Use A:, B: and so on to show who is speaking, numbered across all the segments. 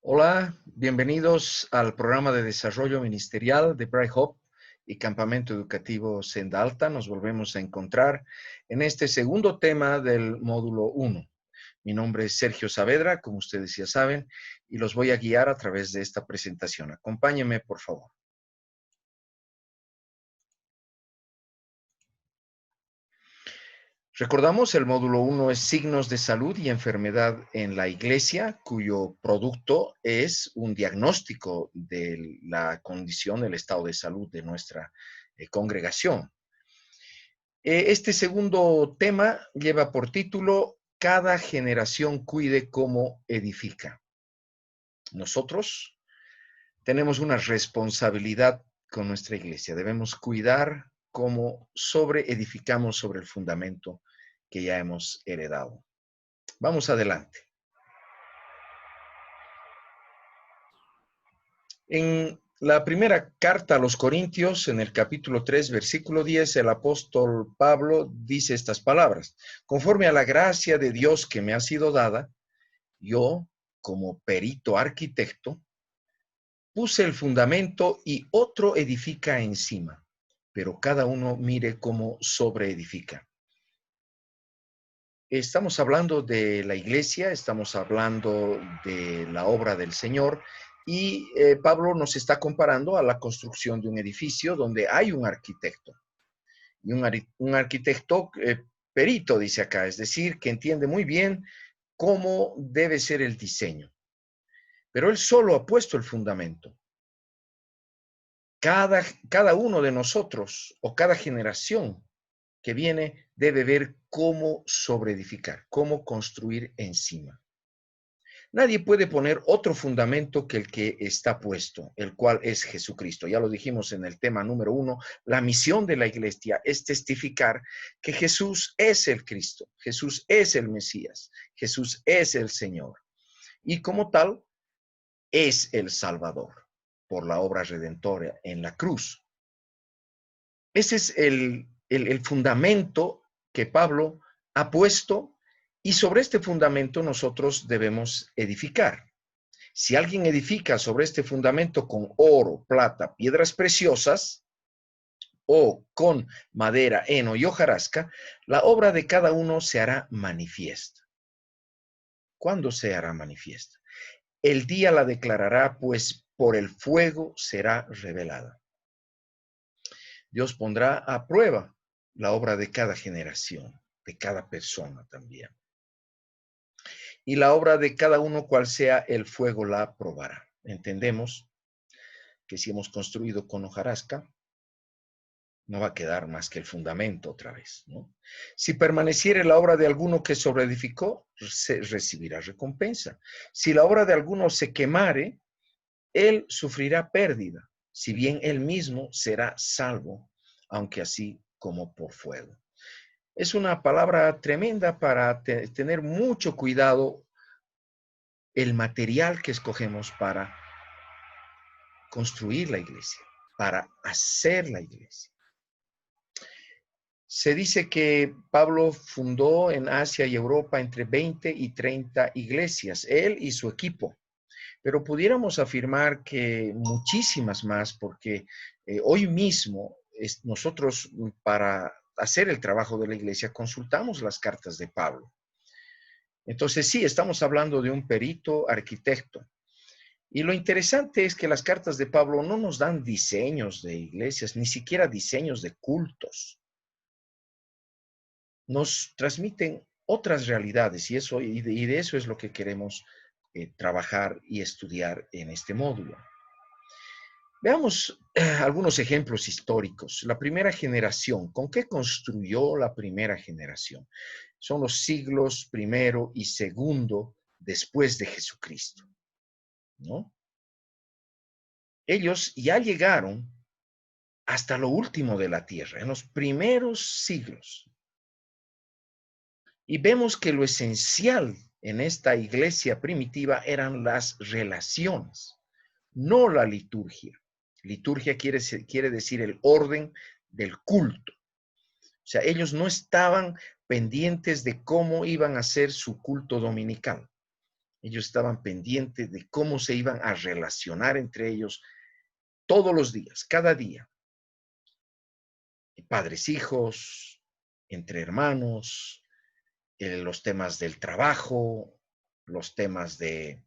A: Hola, bienvenidos al programa de desarrollo ministerial de Bright Hope y Campamento Educativo Senda Alta. Nos volvemos a encontrar en este segundo tema del módulo 1. Mi nombre es Sergio Saavedra, como ustedes ya saben, y los voy a guiar a través de esta presentación. Acompáñenme, por favor. Recordamos, el módulo 1 es signos de salud y enfermedad en la iglesia, cuyo producto es un diagnóstico de la condición, el estado de salud de nuestra congregación. Este segundo tema lleva por título Cada generación cuide cómo edifica. Nosotros tenemos una responsabilidad con nuestra iglesia. Debemos cuidar cómo edificamos sobre el fundamento que ya hemos heredado. Vamos adelante. En la primera carta a los Corintios, en el capítulo 3, versículo 10, el apóstol Pablo dice estas palabras: conforme a la gracia de Dios que me ha sido dada, yo, como perito arquitecto, puse el fundamento y otro edifica encima, pero cada uno mire cómo sobreedifica. Estamos hablando de la iglesia, estamos hablando de la obra del Señor y Pablo nos está comparando a la construcción de un edificio donde hay un arquitecto. Y un arquitecto perito, dice acá, es decir, que entiende muy bien cómo debe ser el diseño. Pero él solo ha puesto el fundamento. Cada uno de nosotros o cada generación que viene debe ver cómo sobreedificar, cómo construir encima. Nadie puede poner otro fundamento que el que está puesto, el cual es Jesucristo. Ya lo dijimos en el tema número 1, la misión de la iglesia es testificar que Jesús es el Cristo, Jesús es el Mesías, Jesús es el Señor. Y como tal, es el Salvador por la obra redentora en la cruz. Ese es el fundamento que Pablo ha puesto y sobre este fundamento nosotros debemos edificar. Si alguien edifica sobre este fundamento con oro, plata, piedras preciosas o con madera, heno y hojarasca, la obra de cada uno se hará manifiesta. ¿Cuándo se hará manifiesta? El día la declarará, pues por el fuego será revelada. Dios pondrá a prueba la obra de cada generación, de cada persona también. Y la obra de cada uno, cual sea, el fuego la probará. Entendemos que si hemos construido con hojarasca, no va a quedar más que el fundamento otra vez, ¿no? Si permaneciere la obra de alguno que sobreedificó, se recibirá recompensa. Si la obra de alguno se quemare, él sufrirá pérdida, si bien él mismo será salvo, aunque así como por fuego. Es una palabra tremenda para tener mucho cuidado el material que escogemos para construir la iglesia, para hacer la iglesia. Se dice que Pablo fundó en Asia y Europa entre 20 y 30 iglesias, él y su equipo. Pero pudiéramos afirmar que muchísimas más, porque hoy mismo nosotros para hacer el trabajo de la iglesia consultamos las cartas de Pablo. Entonces sí, estamos hablando de un perito arquitecto. Y lo interesante es que las cartas de Pablo no nos dan diseños de iglesias, ni siquiera diseños de cultos. Nos transmiten otras realidades y de eso es lo que queremos trabajar y estudiar en este módulo. Veamos algunos ejemplos históricos. La primera generación, ¿con qué construyó la primera generación? Son los siglos primero y segundo después de Jesucristo, ¿no? Ellos ya llegaron hasta lo último de la tierra, en los primeros siglos. Y vemos que lo esencial en esta iglesia primitiva eran las relaciones, no la liturgia. Liturgia quiere decir el orden del culto. O sea, ellos no estaban pendientes de cómo iban a hacer su culto dominical. Ellos estaban pendientes de cómo se iban a relacionar entre ellos todos los días, cada día. Padres, hijos, entre hermanos, los temas del trabajo, los temas de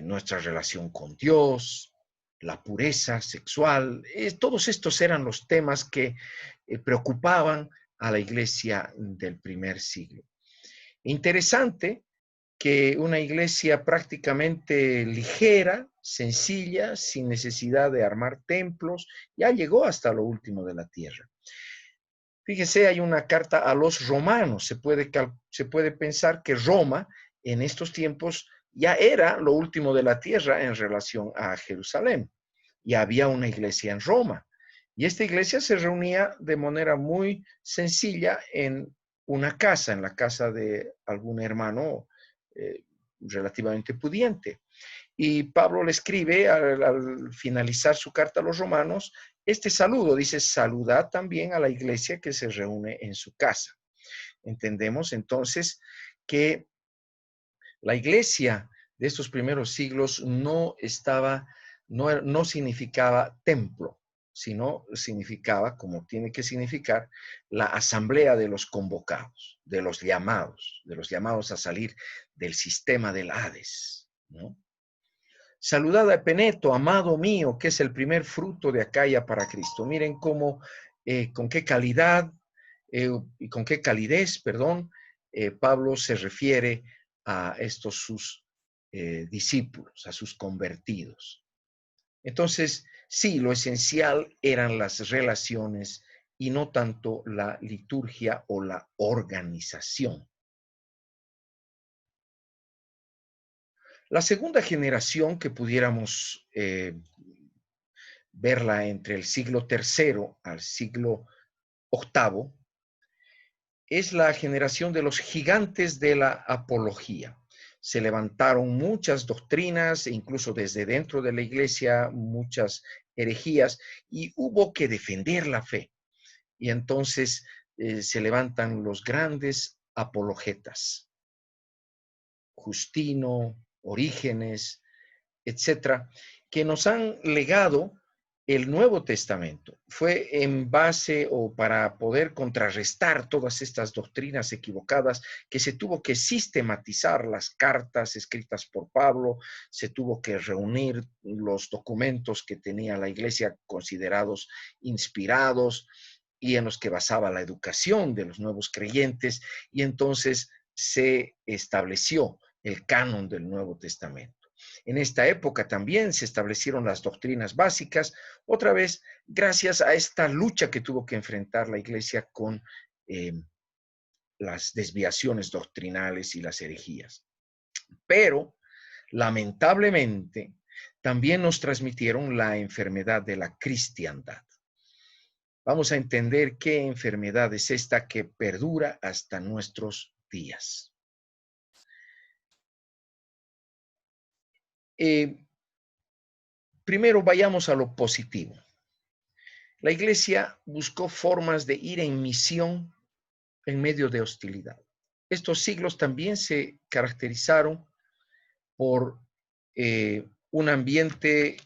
A: nuestra relación con Dios, la pureza sexual. Todos estos eran los temas que preocupaban a la iglesia del primer siglo. Interesante que una iglesia prácticamente ligera, sencilla, sin necesidad de armar templos, ya llegó hasta lo último de la tierra. Fíjese, hay una carta a los romanos. Se puede pensar que Roma en estos tiempos ya era lo último de la tierra en relación a Jerusalén. Y había una iglesia en Roma. Y esta iglesia se reunía de manera muy sencilla en una casa, en la casa de algún hermano relativamente pudiente. Y Pablo le escribe al finalizar su carta a los romanos este saludo. Dice, saludad también a la iglesia que se reúne en su casa. Entendemos entonces que la iglesia de estos primeros siglos no significaba templo, sino significaba, como tiene que significar, la asamblea de los convocados, de los llamados a salir del sistema del Hades, ¿no? Saludad a Epeneto, amado mío, que es el primer fruto de Acaya para Cristo. Miren cómo, con qué calidad y con qué calidez, Pablo se refiere a estos sus discípulos, a sus convertidos. Entonces, sí, lo esencial eran las relaciones y no tanto la liturgia o la organización. La segunda generación que pudiéramos verla entre el siglo III al siglo VIII es la generación de los gigantes de la apología. Se levantaron muchas doctrinas, e incluso desde dentro de la iglesia, muchas herejías, y hubo que defender la fe. Y entonces se levantan los grandes apologetas, Justino, Orígenes, etcétera, que nos han legado el Nuevo Testamento. Fue en base o para poder contrarrestar todas estas doctrinas equivocadas que se tuvo que sistematizar las cartas escritas por Pablo, se tuvo que reunir los documentos que tenía la iglesia considerados inspirados y en los que basaba la educación de los nuevos creyentes, y entonces se estableció el canon del Nuevo Testamento. En esta época también se establecieron las doctrinas básicas, otra vez gracias a esta lucha que tuvo que enfrentar la iglesia con las desviaciones doctrinales y las herejías. Pero, lamentablemente, también nos transmitieron la enfermedad de la cristiandad. Vamos a entender qué enfermedad es esta que perdura hasta nuestros días. Primero vayamos a lo positivo. La iglesia buscó formas de ir en misión en medio de hostilidad. Estos siglos también se caracterizaron por un ambiente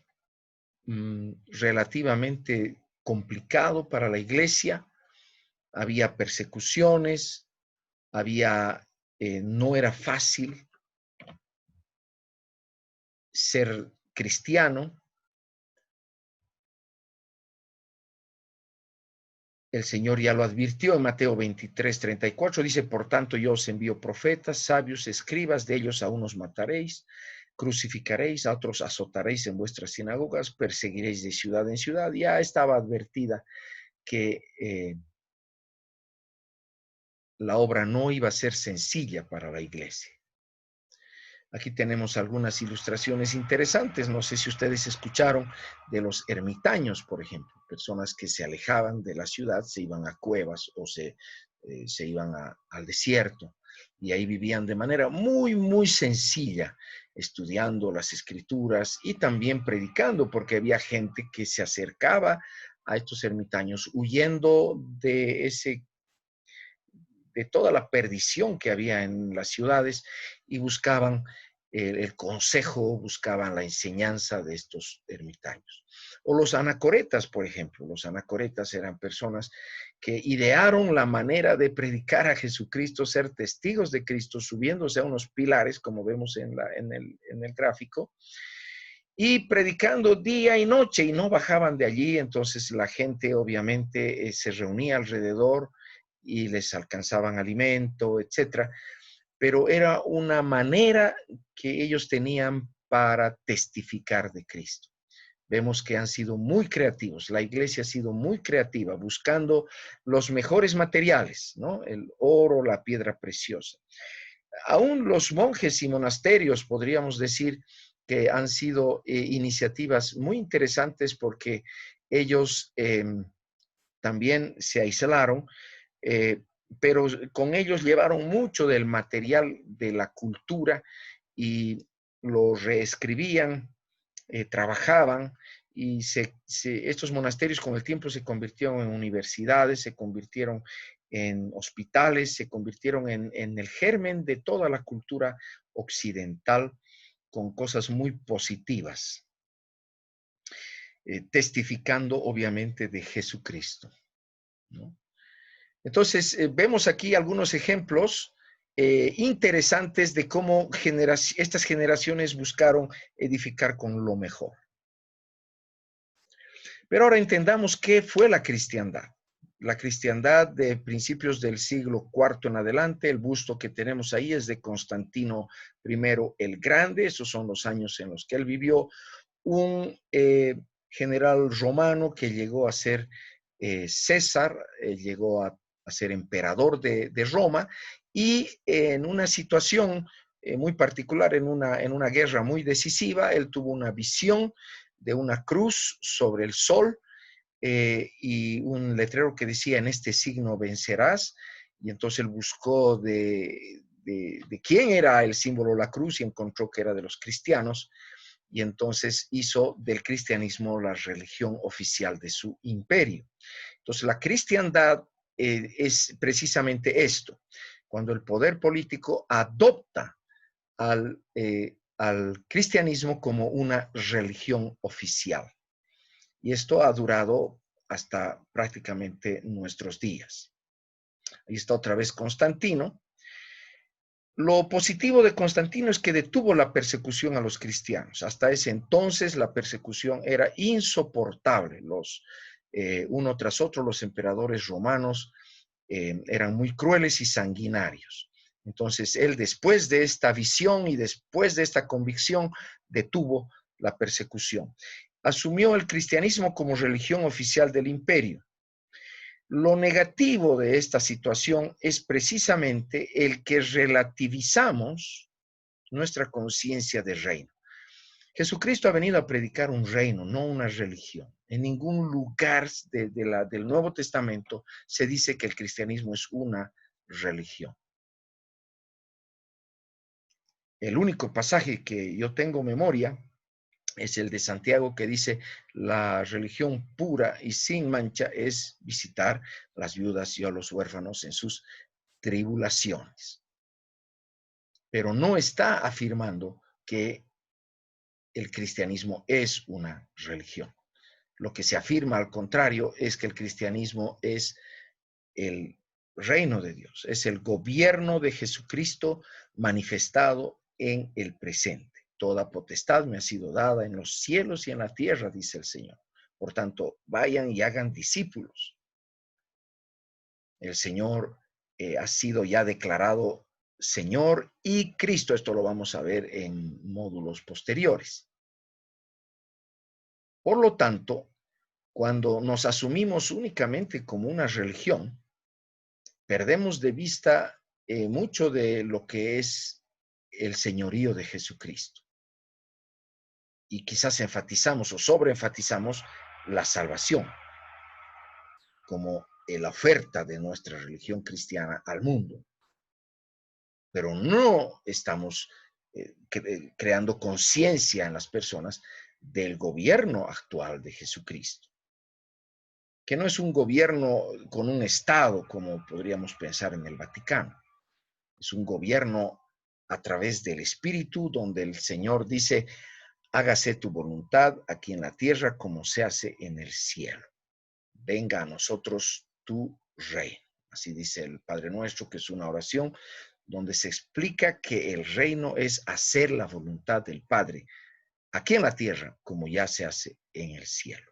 A: relativamente complicado para la iglesia. Había persecuciones, no era fácil ser cristiano. El Señor ya lo advirtió en Mateo 23:34, dice, por tanto yo os envío profetas, sabios, escribas, de ellos a unos mataréis, crucificaréis, a otros azotaréis en vuestras sinagogas, perseguiréis de ciudad en ciudad. Ya estaba advertida que la obra no iba a ser sencilla para la iglesia. Aquí tenemos algunas ilustraciones interesantes. No sé si ustedes escucharon de los ermitaños, por ejemplo, personas que se alejaban de la ciudad, se iban a cuevas o se iban al desierto y ahí vivían de manera muy, muy sencilla, estudiando las escrituras y también predicando, porque había gente que se acercaba a estos ermitaños huyendo de toda la perdición que había en las ciudades y buscaban el consejo, buscaban la enseñanza de estos ermitaños. O los anacoretas, por ejemplo. Los anacoretas eran personas que idearon la manera de predicar a Jesucristo, ser testigos de Cristo, subiéndose a unos pilares, como vemos en el gráfico, y predicando día y noche, y no bajaban de allí. Entonces la gente obviamente se reunía alrededor y les alcanzaban alimento, etcétera. Pero era una manera que ellos tenían para testificar de Cristo. Vemos que han sido muy creativos, la iglesia ha sido muy creativa, buscando los mejores materiales, ¿no? El oro, la piedra preciosa. Aún los monjes y monasterios, podríamos decir que han sido iniciativas muy interesantes, porque ellos también se aislaron, eh, pero con ellos llevaron mucho del material de la cultura y lo reescribían, trabajaban, y estos monasterios con el tiempo se convirtieron en universidades, se convirtieron en hospitales, se convirtieron en el germen de toda la cultura occidental, con cosas muy positivas, testificando obviamente de Jesucristo, ¿no? Entonces, vemos aquí algunos ejemplos interesantes de cómo estas generaciones buscaron edificar con lo mejor. Pero ahora entendamos qué fue la cristiandad. La cristiandad de principios del siglo IV en adelante. El busto que tenemos ahí es de Constantino I el Grande. Esos son los años en los que él vivió. Un general romano que llegó a ser César, llegó a ser emperador de Roma, y en una situación muy particular, en una guerra muy decisiva, él tuvo una visión de una cruz sobre el sol, y un letrero que decía: en este signo vencerás. Y entonces él buscó de quién era el símbolo, la cruz, y encontró que era de los cristianos, y entonces hizo del cristianismo la religión oficial de su imperio. Entonces la cristiandad es precisamente esto: cuando el poder político adopta al cristianismo como una religión oficial. Y esto ha durado hasta prácticamente nuestros días. Ahí está otra vez Constantino. Lo positivo de Constantino es que detuvo la persecución a los cristianos. Hasta ese entonces la persecución era insoportable. Uno tras otro, los emperadores romanos eran muy crueles y sanguinarios. Entonces él, después de esta visión y después de esta convicción, detuvo la persecución. Asumió el cristianismo como religión oficial del imperio. Lo negativo de esta situación es precisamente el que relativizamos nuestra conciencia de reino. Jesucristo ha venido a predicar un reino, no una religión. En ningún lugar del Nuevo Testamento se dice que el cristianismo es una religión. El único pasaje que yo tengo memoria es el de Santiago, que dice: la religión pura y sin mancha es visitar a las viudas y a los huérfanos en sus tribulaciones. Pero no está afirmando que el cristianismo es una religión. Lo que se afirma, al contrario, es que el cristianismo es el reino de Dios, es el gobierno de Jesucristo manifestado en el presente. Toda potestad me ha sido dada en los cielos y en la tierra, dice el Señor. Por tanto, vayan y hagan discípulos. El Señor ha sido ya declarado Señor y Cristo. Esto lo vamos a ver en módulos posteriores. Por lo tanto, cuando nos asumimos únicamente como una religión, perdemos de vista mucho de lo que es el señorío de Jesucristo. Y quizás enfatizamos o sobreenfatizamos la salvación como la oferta de nuestra religión cristiana al mundo. Pero no estamos creando conciencia en las personas del gobierno actual de Jesucristo, que no es un gobierno con un Estado como podríamos pensar en el Vaticano. Es un gobierno a través del Espíritu, donde el Señor dice, hágase tu voluntad aquí en la tierra como se hace en el cielo. Venga a nosotros tu reino. Así dice el Padre Nuestro, que es una oración donde se explica que el reino es hacer la voluntad del Padre aquí en la tierra como ya se hace en el cielo.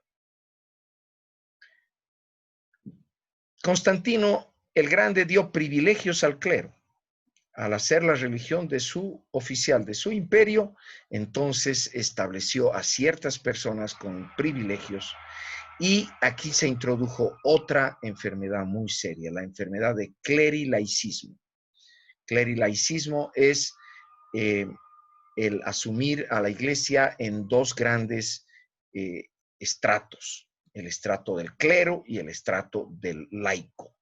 A: Constantino el Grande dio privilegios al clero. Al hacer la religión de su oficial, de su imperio, entonces estableció a ciertas personas con privilegios. Y aquí se introdujo otra enfermedad muy seria, la enfermedad de clerilaicismo. Clerilaicismo es el asumir a la iglesia en dos grandes estratos, el estrato del clero y el estrato del laico.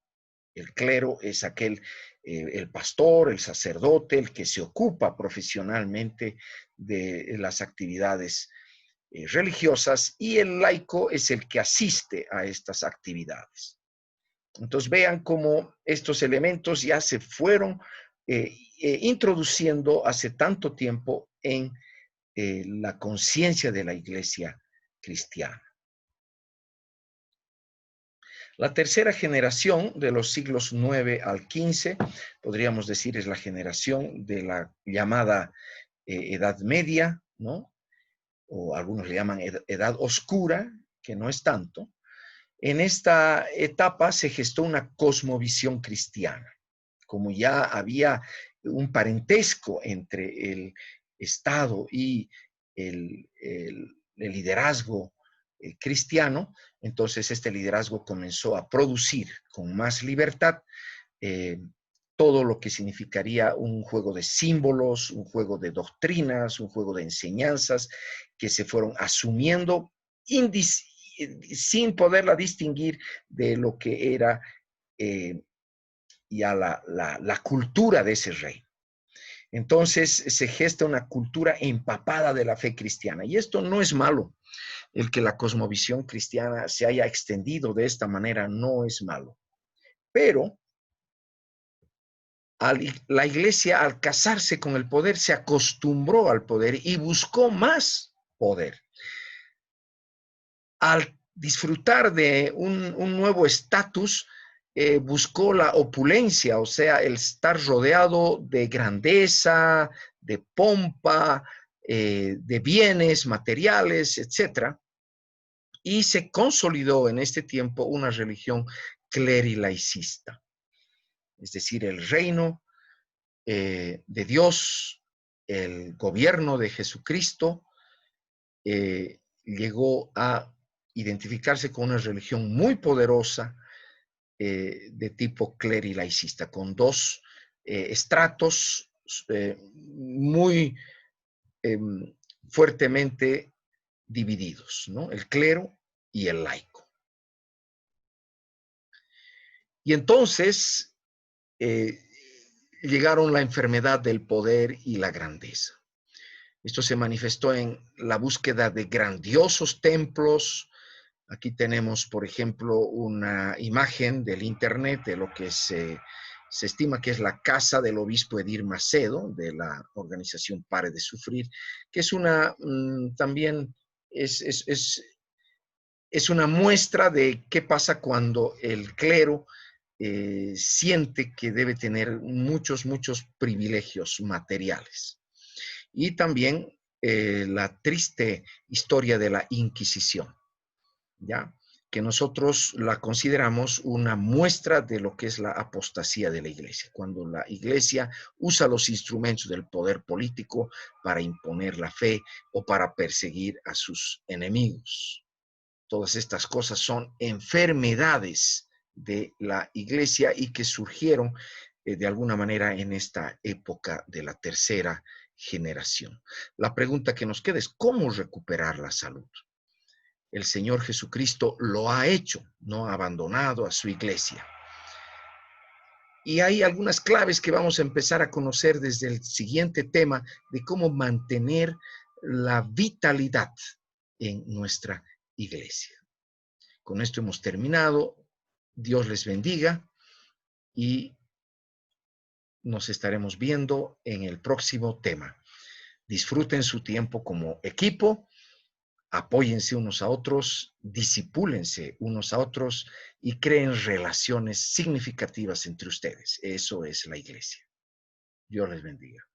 A: El clero es aquel, el pastor, el sacerdote, el que se ocupa profesionalmente de las actividades religiosas, y el laico es el que asiste a estas actividades. Entonces vean cómo estos elementos ya se fueron introduciendo hace tanto tiempo en la conciencia de la iglesia cristiana. La tercera generación de los siglos 9 al 15, podríamos decir, es la generación de la llamada Edad Media, ¿no? O algunos le llaman Edad Oscura, que no es tanto. En esta etapa se gestó una cosmovisión cristiana. Como ya había un parentesco entre el Estado y el liderazgo cristiano, entonces este liderazgo comenzó a producir con más libertad todo lo que significaría un juego de símbolos, un juego de doctrinas, un juego de enseñanzas que se fueron asumiendo sin poderla distinguir de lo que era ya la cultura de ese rey. Entonces se gesta una cultura empapada de la fe cristiana. Y esto no es malo. El que la cosmovisión cristiana se haya extendido de esta manera no es malo. Pero la iglesia, al casarse con el poder, se acostumbró al poder y buscó más poder. Al disfrutar de un nuevo estatus, buscó la opulencia, o sea, el estar rodeado de grandeza, de pompa, de bienes materiales, etc. Y se consolidó en este tiempo una religión clerilaicista, es decir, el reino de Dios, el gobierno de Jesucristo, llegó a identificarse con una religión muy poderosa de tipo clerilaicista, con dos estratos muy fuertemente divididos, ¿no? El clero y el laico. Y entonces llegaron la enfermedad del poder y la grandeza. Esto se manifestó en la búsqueda de grandiosos templos. Aquí tenemos, por ejemplo, una imagen del internet de lo que se estima que es la casa del obispo Edir Macedo, de la organización Pare de Sufrir, que es una, también es una muestra de qué pasa cuando el clero siente que debe tener muchos privilegios materiales. Y también la triste historia de la Inquisición, ¿ya? Que nosotros la consideramos una muestra de lo que es la apostasía de la iglesia, cuando la iglesia usa los instrumentos del poder político para imponer la fe o para perseguir a sus enemigos. Todas estas cosas son enfermedades de la iglesia y que surgieron de alguna manera en esta época de la tercera generación. La pregunta que nos queda es ¿cómo recuperar la salud? El Señor Jesucristo lo ha hecho, no ha abandonado a su iglesia. Y hay algunas claves que vamos a empezar a conocer desde el siguiente tema de cómo mantener la vitalidad en nuestra iglesia. Con esto hemos terminado. Dios les bendiga y nos estaremos viendo en el próximo tema. Disfruten su tiempo como equipo, apóyense unos a otros, disipúlense unos a otros y creen relaciones significativas entre ustedes. Eso es la iglesia. Dios les bendiga.